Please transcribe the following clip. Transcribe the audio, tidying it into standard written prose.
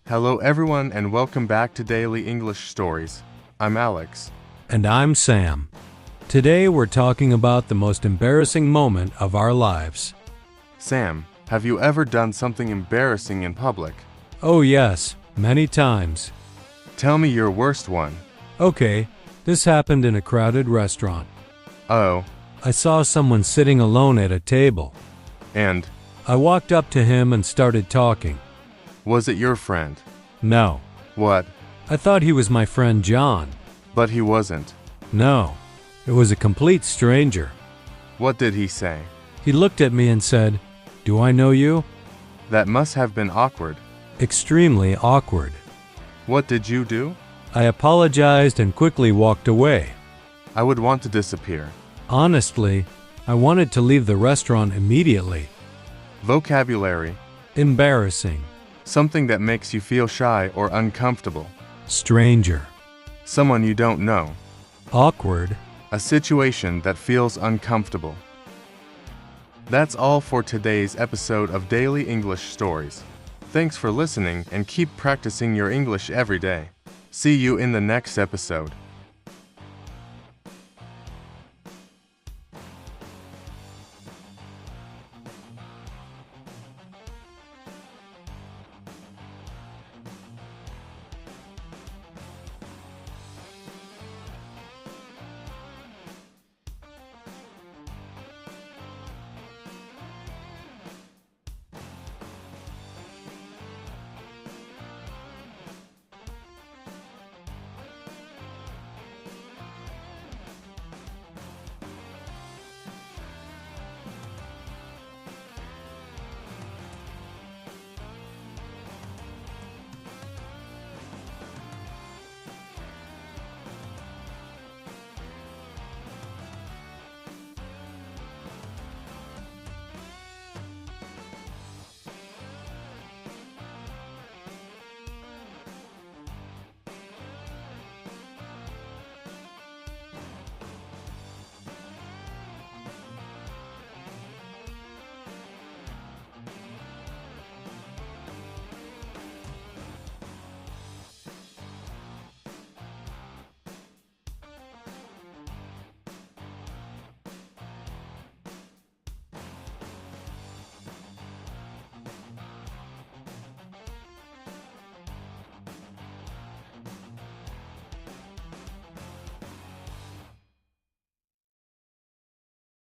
Hello, everyone, and welcome back to Daily English Stories. I'm Alex. And I'm Sam. Today we're talking about the most embarrassing moment of our lives. Sam, have you ever done something embarrassing in public? Oh yes, many times. Tell me your worst one. Okay, this happened in a crowded restaurant. Oh, I saw someone sitting alone at a table. and I walked up to him and started talking. was it your friend? No, What? I thought he was my friend John. But he wasn't. No, it was a complete stranger. What did he say? He looked at me and said, "Do I know you?" That must have been awkward. Extremely awkward. What did you do? I apologized and quickly walked away. I would want to disappear. Honestly, I wanted to leave the restaurant immediately. Vocabulary. Embarrassing. Something that makes you feel shy or uncomfortable. Stranger. Someone you don't know. Awkward. A situation that feels uncomfortable. That's all for today's episode of Daily English Stories. Thanks for listening and keep practicing your English every day. See you in the next episode.